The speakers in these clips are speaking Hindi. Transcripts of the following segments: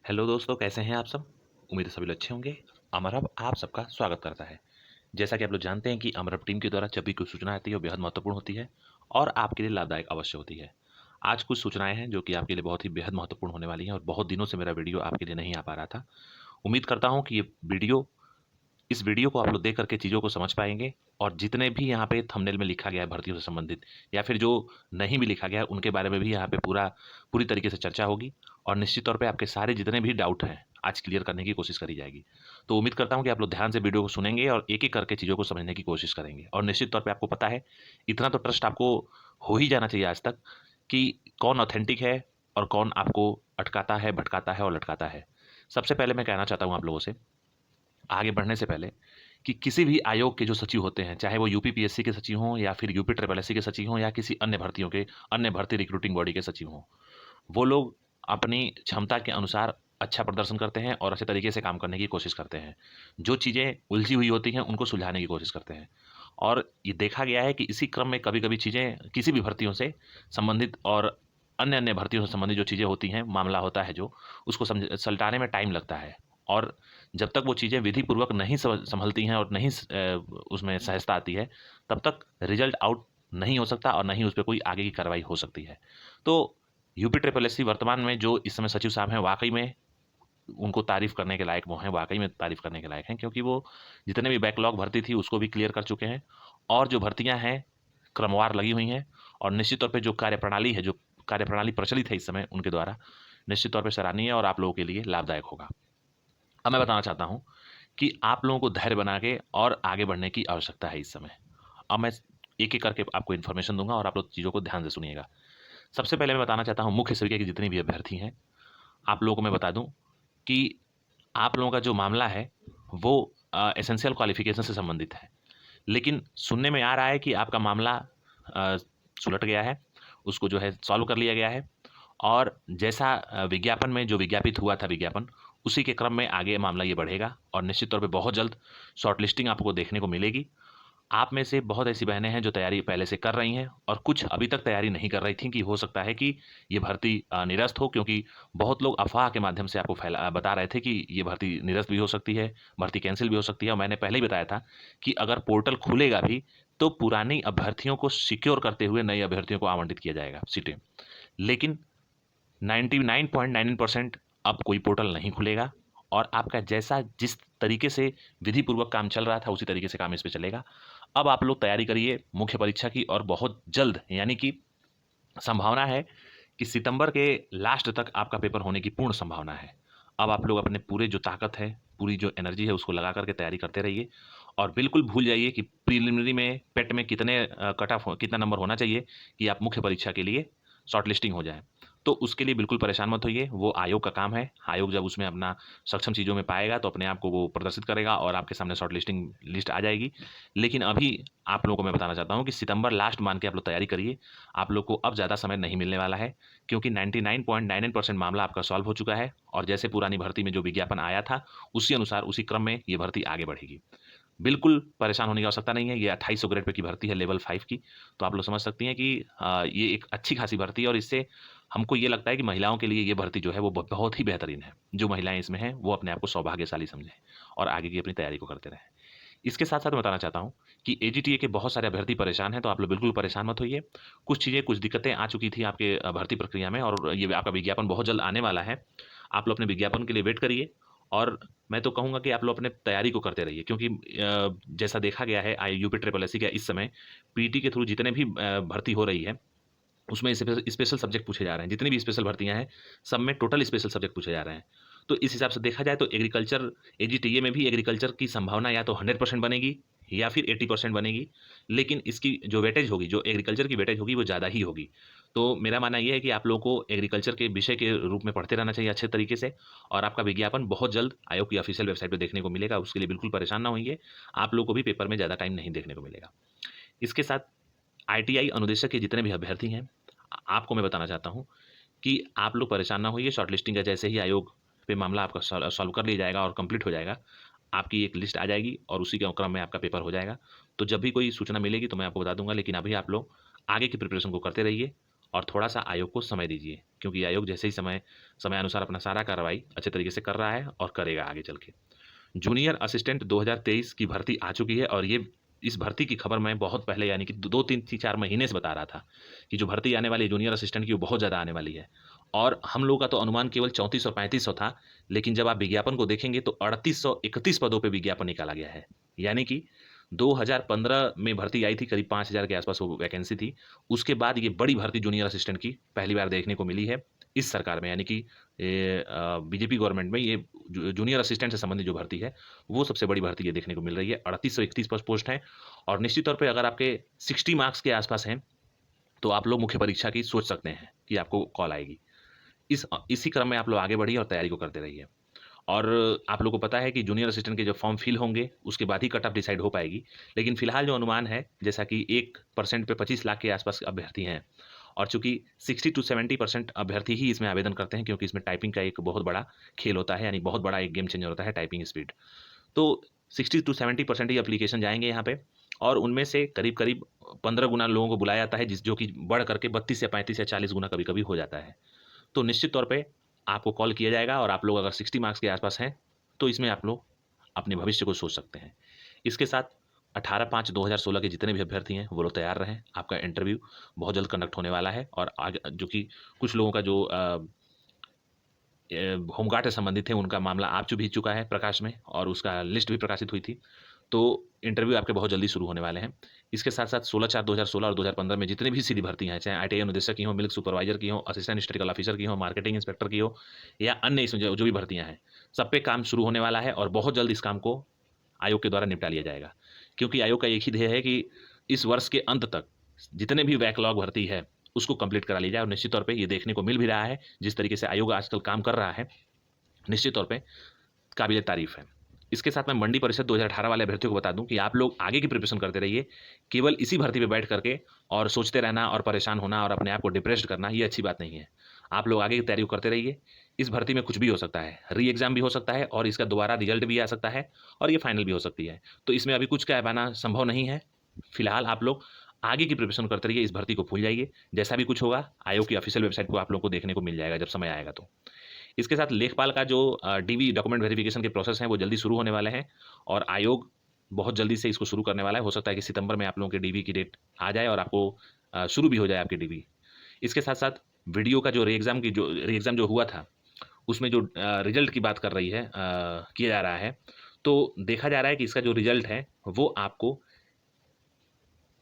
हेलो दोस्तों, कैसे हैं आप सब। उम्मीद है सभी लोग अच्छे होंगे। अमर हब आप सबका स्वागत करता है। जैसा कि आप लोग जानते हैं कि अमर हब टीम के द्वारा जब भी कोई सूचना आती है वो बेहद महत्वपूर्ण होती है और आपके लिए लाभदायक अवश्य होती है। आज कुछ सूचनाएं हैं जो कि आपके लिए बहुत ही बेहद महत्वपूर्ण होने वाली हैं और बहुत दिनों से मेरा वीडियो आपके लिए नहीं आ पा रहा था। उम्मीद करता हूँ कि ये वीडियो इस वीडियो को आप लोग देख करके चीज़ों को समझ पाएंगे और जितने भी यहाँ पे थंबनेल में लिखा गया है भर्तियों से संबंधित या फिर जो नहीं भी लिखा गया है उनके बारे में भी यहाँ पे पूरी तरीके से चर्चा होगी और निश्चित तौर पे आपके सारे जितने भी डाउट हैं आज क्लियर करने की कोशिश करी जाएगी। तो उम्मीद करता हूँ कि आप लोग ध्यान से वीडियो को सुनेंगे और एक एक करके चीज़ों को समझने की कोशिश करेंगे और निश्चित तौर पर आपको पता है, इतना तो ट्रस्ट आपको हो ही जाना चाहिए आज तक कि कौन ऑथेंटिक है और कौन आपको अटकाता है, भटकाता है और लटकाता है। सबसे पहले मैं कहना चाहता हूँ आप लोगों से, आगे बढ़ने से पहले, कि किसी भी आयोग के जो सचिव होते हैं, चाहे वो यूपीपीएससी के सचिव हों या फिर यूपी ट्रिपल एससी के सचिव हों या किसी अन्य भर्तियों के अन्य भर्ती रिक्रूटिंग बॉडी के सचिव हों, वो लोग अपनी क्षमता के अनुसार अच्छा प्रदर्शन करते हैं और अच्छे तरीके से काम करने की कोशिश करते हैं। जो चीज़ें उलझी हुई होती हैं उनको सुलझाने की कोशिश करते हैं और ये देखा गया है कि इसी क्रम में कभी कभी चीज़ें किसी भी भर्तियों से संबंधित और अन्य अन्य भर्तियों से संबंधित जो चीज़ें होती हैं, मामला होता है जो, उसको समझ सलटाने में टाइम लगता है और जब तक वो चीज़ें विधि पूर्वक नहीं संभलती हैं और नहीं उसमें सहजता आती है, तब तक रिजल्ट आउट नहीं हो सकता और नहीं उस पर कोई आगे की कार्रवाई हो सकती है। तो यूपी ट्रिपल एससी वर्तमान में जो इस समय सचिव साहब हैं, वाकई में उनको तारीफ करने के लायक वो हैं, वाकई में तारीफ करने के लायक हैं, क्योंकि वो जितने भी बैकलॉग भर्ती थी उसको भी क्लियर कर चुके हैं और जो भर्तियां हैं क्रमवार लगी हुई हैं और निश्चित तौर पे जो कार्यप्रणाली है, जो कार्यप्रणाली प्रचलित है इस समय उनके द्वारा, निश्चित तौर पे सराहनीय है और आप लोगों के लिए लाभदायक होगा। अब मैं बताना चाहता हूँ कि आप लोगों को धैर्य बना के और आगे बढ़ने की आवश्यकता है इस समय। अब मैं एक एक करके आपको इन्फॉर्मेशन दूंगा और आप लोग चीज़ों को ध्यान से सुनिएगा। सबसे पहले मैं बताना चाहता हूँ मुख्य सेविका के जितने भी अभ्यर्थी हैं, आप लोगों को मैं बता दूं कि आप लोगों का जो मामला है वो एसेंशियल क्वालिफिकेशन से संबंधित है, लेकिन सुनने में आ रहा है कि आपका मामला सुलट गया है, उसको जो है सॉल्व कर लिया गया है और जैसा विज्ञापन में जो विज्ञापित हुआ था विज्ञापन, उसी के क्रम में आगे मामला ये बढ़ेगा और निश्चित तौर पे बहुत जल्द शॉर्टलिस्टिंग आपको देखने को मिलेगी। आप में से बहुत ऐसी बहनें हैं जो तैयारी पहले से कर रही हैं और कुछ अभी तक तैयारी नहीं कर रही थी कि हो सकता है कि ये भर्ती निरस्त हो, क्योंकि बहुत लोग अफवाह के माध्यम से आपको बता रहे थे कि ये भर्ती निरस्त भी हो सकती है, भर्ती कैंसिल भी हो सकती है। और मैंने पहले ही बताया था कि अगर पोर्टल खुलेगा भी तो पुरानी अभ्यर्थियों को सिक्योर करते हुए नए अभ्यर्थियों को आवंटित किया जाएगा सीटें, लेकिन 99.99% अब कोई पोर्टल नहीं खुलेगा और आपका जैसा जिस तरीके से विधि पूर्वक काम चल रहा था उसी तरीके से काम इस पे चलेगा। अब आप लोग तैयारी करिए मुख्य परीक्षा की और बहुत जल्द, यानी कि संभावना है कि सितंबर के लास्ट तक आपका पेपर होने की पूर्ण संभावना है। अब आप लोग अपने पूरे जो ताकत है, पूरी जो एनर्जी है उसको लगा करके तैयारी करते रहिए और बिल्कुल भूल जाइए कि प्रीलिमिनरी में पेट में कितने कट ऑफ कितना नंबर होना चाहिए कि आप मुख्य परीक्षा के लिए शॉर्ट लिस्टिंग हो जाए। तो उसके लिए बिल्कुल परेशान मत होइए, वो आयोग का काम है। आयोग जब उसमें अपना सक्षम चीज़ों में पाएगा तो अपने आप को वो प्रदर्शित करेगा और आपके सामने शॉर्ट लिस्टिंग लिस्ट आ जाएगी। लेकिन अभी आप लोगों को मैं बताना चाहता हूँ कि सितंबर लास्ट मान के आप लोग तैयारी करिए। आप लोग को अब ज़्यादा समय नहीं मिलने वाला है, क्योंकि 99.99% मामला आपका सॉल्व हो चुका है और जैसे पुरानी भर्ती में जो विज्ञापन आया था उसी अनुसार उसी क्रम में ये भर्ती आगे बढ़ेगी। बिल्कुल परेशान होने की आवश्यकता नहीं है। ये 2800 ग्रेड पे की भर्ती है, लेवल 5 की। तो आप लोग समझ सकती हैं कि ये एक अच्छी खासी भर्ती है और इससे हमको ये लगता है कि महिलाओं के लिए ये भर्ती जो है वो बहुत ही बेहतरीन है। जो महिलाएं इसमें हैं वो अपने आप को सौभाग्यशाली समझें और आगे की अपनी तैयारी को करते रहें। इसके साथ साथ मैं बताना चाहता हूँ कि एजीटीए के बहुत सारे अभ्यर्थी परेशान हैं, तो आप लोग बिल्कुल परेशान मत होइए। कुछ चीज़ें, कुछ दिक्कतें आ चुकी थी आपके भर्ती प्रक्रिया में और ये आपका विज्ञापन बहुत जल्द आने वाला है। आप लोग अपने विज्ञापन के लिए वेट करिए और मैं तो कहूँगा कि आप लोग अपने तैयारी को करते रहिए, क्योंकि जैसा देखा गया है यूपी ट्रिपल एससी का इस समय पीटी के थ्रू जितने भी भर्ती हो रही है उसमें स्पेशल सब्जेक्ट पूछे जा रहे हैं। जितनी भी स्पेशल भर्तियां हैं सब में टोटल स्पेशल सब्जेक्ट पूछे जा रहे हैं। तो इस हिसाब से देखा जाए तो एग्रीकल्चर एजीटीए में भी एग्रीकल्चर की संभावना या तो 100% बनेगी या फिर 80% बनेगी, लेकिन इसकी जो वेटेज होगी, जो एग्रीकल्चर की वेटेज होगी वो ज़्यादा ही होगी। तो मेरा मानना ये है कि आप लोगों को एग्रीकल्चर के विषय के रूप में पढ़ते रहना चाहिए अच्छे तरीके से और आपका विज्ञापन बहुत जल्द आयोग की ऑफिशियल वेबसाइट पर देखने को मिलेगा। उसके लिए बिल्कुल परेशान ना होइए, आप लोगों को भी पेपर में ज़्यादा टाइम नहीं देखने को मिलेगा। इसके साथ आईटीआई अनुदेशक के जितने भी अभ्यर्थी हैं, आपको मैं बताना चाहता हूँ कि आप लोग परेशान ना होइए। शॉर्ट लिस्टिंग का जैसे ही आयोग पे मामला आपका सॉल्व कर लिया जाएगा और कंप्लीट हो जाएगा, आपकी एक लिस्ट आ जाएगी और उसी के क्रम में आपका पेपर हो जाएगा। तो जब भी कोई सूचना मिलेगी तो मैं आपको बता दूंगा, लेकिन अभी आप लोग आगे की प्रिपरेशन को करते रहिए और थोड़ा-सा आयोग को समय दीजिए, क्योंकि आयोग जैसे ही समयानुसार अपना सारा कार्रवाई अच्छे तरीके से कर रहा है और करेगा आगे चल के। जूनियर असिस्टेंट 2023 की भर्ती आ चुकी है और ये इस भर्ती की खबर मैं बहुत पहले यानी कि 2-3-4 महीने से बता रहा था कि जो भर्ती आने वाली है जूनियर असिस्टेंट की वो बहुत ज़्यादा आने वाली है। और हम लोगों का तो अनुमान केवल 3400-3500 था, लेकिन जब आप विज्ञापन को देखेंगे तो 3831 पदों पे विज्ञापन निकाला गया है। यानी कि 2015 में भर्ती आई थी, करीब 5000 के आसपास वो वैकेंसी थी। उसके बाद ये बड़ी भर्ती जूनियर असिस्टेंट की पहली बार देखने को मिली है इस सरकार में, यानी कि बीजेपी गवर्नमेंट में ये जूनियर असिस्टेंट से संबंधित जो भर्ती है वो सबसे बड़ी भर्ती ये देखने को मिल रही है। 3831 पोस्ट हैं और निश्चित तौर पे अगर आपके 60 मार्क्स के आसपास हैं तो आप लोग मुख्य परीक्षा की सोच सकते हैं कि आपको कॉल आएगी। इसी क्रम में आप लोग आगे बढ़िए और तैयारी को करते रहिए। और आप लोगों को पता है कि जूनियर असिस्टेंट के जब फॉर्म फिल होंगे उसके बाद ही कट ऑफ डिसाइड हो पाएगी, लेकिन फिलहाल जो अनुमान है जैसा कि 1% पे 25 लाख के आसपास अभ्यर्थी हैं और चूंकि 60 to 70% अभ्यर्थी ही इसमें आवेदन करते हैं, क्योंकि इसमें टाइपिंग का एक बहुत बड़ा खेल होता है, यानी बहुत बड़ा एक गेम चेंजर होता है टाइपिंग स्पीड। तो 60 to 70% ही अप्लीकेशन जाएंगे यहाँ पे और उनमें से करीब करीब 15 गुना लोगों को बुलाया जाता है, जो कि बढ़ करके 32 या 35 या 40 गुना कभी कभी हो जाता है। तो निश्चित तौर पे आपको कॉल किया जाएगा और आप लोग अगर 60 मार्क्स के आसपास हैं तो इसमें आप लोग अपने भविष्य को सोच सकते हैं। इसके साथ 18/5/2016 के जितने भी अभ्यर्थी हैं वो लोग तैयार रहें, आपका इंटरव्यू बहुत जल्द कंडक्ट होने वाला है। और आगे जो कि कुछ लोगों का जो होमगार्ड से संबंधित है उनका मामला आ भी चुका है प्रकाश में और उसका लिस्ट भी प्रकाशित हुई थी, तो इंटरव्यू आपके बहुत जल्दी शुरू होने वाले हैं। इसके साथ साथ 16/4/2016 और 2015 में जितने भी सीधी भर्तियां हैं, चाहे ITI अनुदेशक की हो, मिल्क सुपरवाइजर की हो, असिस्टेंट स्टैटिस्टिकल ऑफिसर की हो, मार्केटिंग इंस्पेक्टर की हो या अन्य इसमें जो भी भर्तियां हैं, सब पे काम शुरू होने वाला है और बहुत जल्द इस काम को आयोग के द्वारा निपटा लिया जाएगा। क्योंकि आयोग का एक ही ध्येय है कि इस वर्ष के अंत तक जितने भी बैकलॉग भर्ती है उसको कंप्लीट करा ली जाए और निश्चित तौर पे ये देखने को मिल भी रहा है जिस तरीके से आयोग आजकल काम कर रहा है, निश्चित तौर पे काबिल तारीफ है। इसके साथ मैं मंडी परिषद 2018 वाले अभ्यर्थियों को बता दूं कि आप लोग आगे की प्रिपरेशन करते रहिए। केवल इसी भर्ती पे बैठ करके और सोचते रहना और परेशान होना और अपने आप को डिप्रेस्ड करना ये अच्छी बात नहीं है। आप लोग आगे की तैयारी करते रहिए। इस भर्ती में कुछ भी हो सकता है, री एग्जाम भी हो सकता है और इसका दोबारा रिजल्ट भी आ सकता है और ये फाइनल भी हो सकती है, तो इसमें अभी कुछ कह पाना संभव नहीं है। फिलहाल आप लोग आगे की प्रिपरेशन करते रहिए, इस भर्ती को भूल जाइए। जैसा भी कुछ होगा आयोग की ऑफिशियल वेबसाइट को आप लोग को देखने को मिल जाएगा जब समय आएगा। तो इसके साथ लेखपाल का जो डीवी डॉक्यूमेंट वेरिफिकेशन के प्रोसेस हैं वो जल्दी शुरू होने वाले हैं और आयोग बहुत जल्दी से इसको शुरू करने वाला है। हो सकता है कि सितंबर में आप लोगों के डीवी की डेट आ जाए और आपको शुरू भी हो जाए आपकी डीवी। इसके साथ साथ वीडियो का जो री एग्ज़ाम जो हुआ था उसमें जो रिजल्ट की बात कर रही है किया जा रहा है, तो देखा जा रहा है कि इसका जो रिजल्ट है वो आपको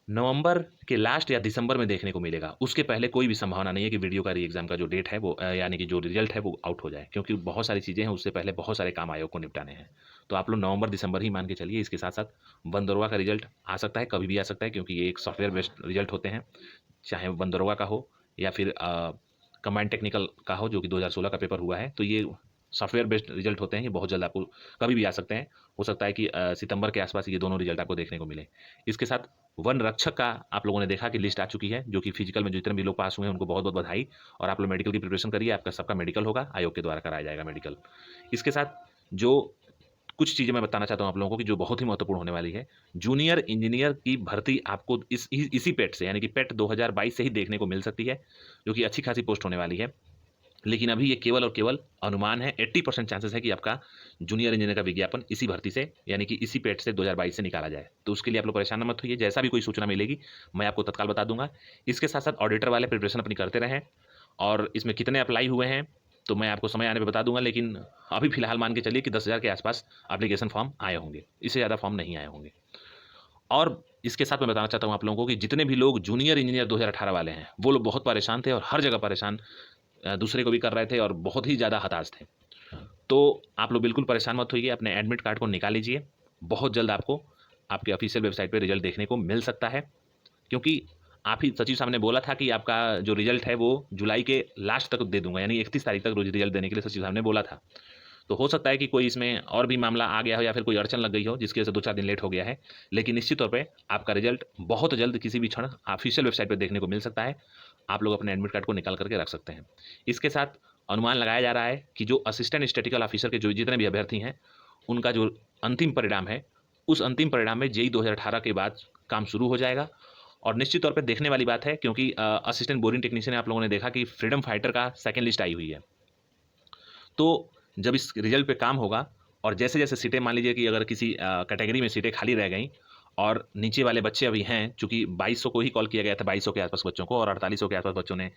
नवंबर के लास्ट या दिसंबर में देखने को मिलेगा। उसके पहले कोई भी संभावना नहीं है कि वीडियो का री एग्ज़ाम का जो डेट है वो यानी कि जो रिजल्ट है वो आउट हो जाए, क्योंकि बहुत सारी चीज़ें हैं, उससे पहले बहुत सारे काम आयोग को निपटाने हैं। तो आप लोग नवंबर दिसंबर ही मान के चलिए। इसके साथ साथ वन दरोगा का रिजल्ट आ सकता है, कभी भी आ सकता है, क्योंकि ये एक सॉफ्टवेयर बेस्ड रिजल्ट होते हैं, चाहे वन दरोगा का हो या फिर कंबाइंड टेक्निकल का हो जो कि 2016 का पेपर हुआ है। तो ये सॉफ्टवेयर बेस्ड रिजल्ट होते हैं, ये बहुत जल्द आपको कभी भी आ सकते हैं। हो सकता है कि सितंबर के आसपास ये दोनों रिजल्ट आपको देखने को मिले। इसके साथ वन रक्षक का आप लोगों ने देखा कि लिस्ट आ चुकी है, जो कि फिजिकल में जितने भी लोग पास हुए हैं उनको बहुत बहुत बधाई। और आप लोग मेडिकल की प्रिपरेशन करिए, आपका सबका मेडिकल होगा, आयोग के द्वारा कराया जाएगा मेडिकल। इसके साथ जो कुछ चीज़ें मैं बताना चाहता हूँ आप लोगों को कि जो बहुत ही महत्वपूर्ण होने वाली है, जूनियर इंजीनियर की भर्ती आपको इसी पेट से यानी कि पेट 2022 से ही देखने को मिल सकती है, जो कि अच्छी खासी पोस्ट होने वाली है। लेकिन अभी ये केवल और केवल अनुमान है। 80% चांसेस है कि आपका जूनियर इंजीनियर का विज्ञापन इसी भर्ती से यानी कि इसी पेट से 2022 से निकाला जाए। तो उसके लिए आप लोग परेशान मत होइए, जैसा भी कोई सूचना मिलेगी मैं आपको तत्काल बता दूंगा। इसके साथ साथ ऑडिटर वाले प्रिपरेशन अपनी करते रहें और इसमें कितने अप्लाई हुए हैं तो मैं आपको समय आने पर बता दूंगा, लेकिन अभी फिलहाल मान के चलिए कि 10,000 के आसपास एप्लीकेशन फॉर्म आए होंगे, इससे ज़्यादा फॉर्म नहीं आए होंगे। और इसके साथ मैं बताना चाहता हूँ आप लोगों को कि जितने भी लोग जूनियर इंजीनियर 2018 वाले हैं वो लोग बहुत परेशान थे और हर जगह परेशान दूसरे को भी कर रहे थे और बहुत ही ज़्यादा हताश थे। तो आप लोग बिल्कुल परेशान मत होइए, अपने एडमिट कार्ड को निकाल लीजिए। बहुत जल्द आपको आपके ऑफिशियल वेबसाइट पे रिजल्ट देखने को मिल सकता है, क्योंकि आप ही सचिव साहब ने बोला था कि आपका जो रिजल्ट है वो जुलाई के लास्ट तक दे दूंगा, यानी 31 तारीख तक रोज रिजल्ट देने के लिए सचिव साहब ने बोला था। तो हो सकता है कि कोई इसमें और भी मामला आ गया हो या फिर कोई अड़चन लग गई हो जिसकी वजह से 2-4 दिन लेट हो गया है, लेकिन निश्चित तौर पे आपका रिजल्ट बहुत जल्द किसी भी क्षण ऑफिशियल वेबसाइट पर देखने को मिल सकता है। आप लोग अपने एडमिट कार्ड को निकाल करके रख सकते हैं। इसके साथ अनुमान लगाया जा रहा है कि जो असिस्टेंट स्टैटिस्टिकल ऑफिसर के जो जितने भी अभ्यर्थी हैं उनका जो अंतिम परिणाम है उस अंतिम परिणाम में जेई 2018 के बाद काम शुरू हो जाएगा और निश्चित तौर पे देखने वाली बात है, क्योंकि असिस्टेंट बोरिंग टेक्नीशियन आप लोगों ने देखा कि फ्रीडम फाइटर का सेकंड लिस्ट आई हुई है। तो जब इस रिजल्ट पे काम होगा और जैसे जैसे सीटें, मान लीजिए कि अगर किसी कैटेगरी में सीटें खाली रह गई और नीचे वाले बच्चे अभी हैं, चूंकि 2200 को ही कॉल किया गया था, 2200 के आसपास बच्चों को, और 4800 के आसपास बच्चों ने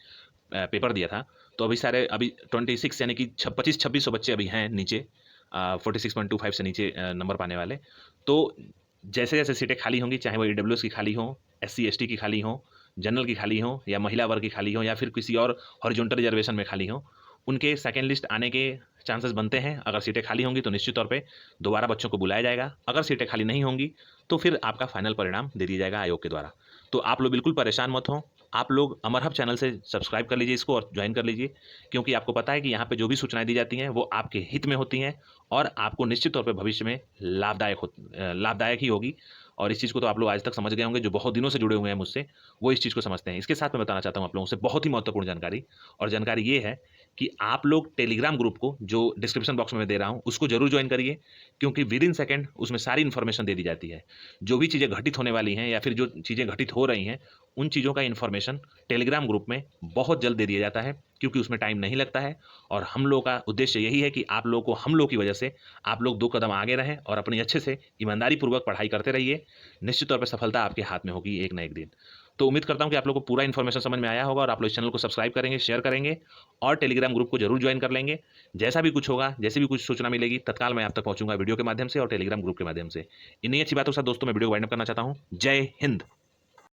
पेपर दिया था। तो अभी 26 यानी कि 2500-2600 बच्चे अभी हैं नीचे, 46.25 से नीचे नंबर पाने वाले। तो जैसे जैसे सीटें खाली होंगी, चाहे वो EWS की खाली हों, SC ST की खाली हों, जनरल की खाली हों, या महिला वर्ग की खाली हों, या फिर किसी और हॉरिजॉन्टल रिजर्वेशन में खाली हों, उनके सेकेंड लिस्ट आने के चांसेस बनते हैं। अगर सीटें खाली होंगी तो निश्चित तौर पे दोबारा बच्चों को बुलाया जाएगा। अगर सीटें खाली नहीं होंगी तो फिर आपका फाइनल परिणाम दे दिया जाएगा आयोग के द्वारा। तो आप लोग बिल्कुल परेशान मत हों, आप लोग अमर हब चैनल से सब्सक्राइब कर लीजिए इसको और ज्वाइन कर लीजिए, क्योंकि आपको पता है कि यहाँ पे जो भी सूचनाएं दी जाती हैं वो आपके हित में होती हैं और आपको निश्चित तौर पे भविष्य में लाभदायक ही होगी। और इस चीज़ को तो आप लोग आज तक समझ गए होंगे, जो बहुत दिनों से जुड़े हुए हैं मुझसे, वो इस चीज़ को समझते हैं। इसके साथ मैं बताना चाहता हूँ आप लोगों से बहुत ही महत्वपूर्ण जानकारी, और जानकारी ये है कि आप लोग टेलीग्राम ग्रुप को, जो डिस्क्रिप्शन बॉक्स में मैं दे रहा हूँ, उसको जरूर ज्वाइन करिए, क्योंकि विद इन सेकेंड उसमें सारी इन्फॉर्मेशन दे दी जाती है। जो भी चीज़ें घटित होने वाली हैं या फिर जो चीज़ें घटित हो रही हैं, उन चीज़ों का इन्फॉर्मेशन टेलीग्राम ग्रुप में बहुत जल्द दे दिया जाता है, क्योंकि उसमें टाइम नहीं लगता है। और हम लोग का उद्देश्य यही है कि आप लोग को, हम लोग की वजह से आप लोग 2 कदम आगे रहें और अपनी अच्छे से ईमानदारी पूर्वक पढ़ाई करते रहिए। निश्चित तौर पर सफलता आपके हाथ में होगी एक ना एक दिन। तो उम्मीद करता हूं कि आप लोग को पूरा इन्फॉर्मेशन समझ में आया होगा और आप लोग इस चैनल को सब्सक्राइब करेंगे, शेयर करेंगे और टेलीग्राम ग्रुप को जरूर ज्वाइन कर लेंगे। जैसा भी कुछ होगा, जैसे भी कुछ सूचना मिलेगी, तत्काल मैं आप तक पहुंचूंगा वीडियो के माध्यम से और टेलीग्राम ग्रुप के माध्यम से। इन्हीं अच्छी बातों के साथ दोस्तों मैं वीडियो को वाइंड अप करना चाहता हूं। जय हिंद।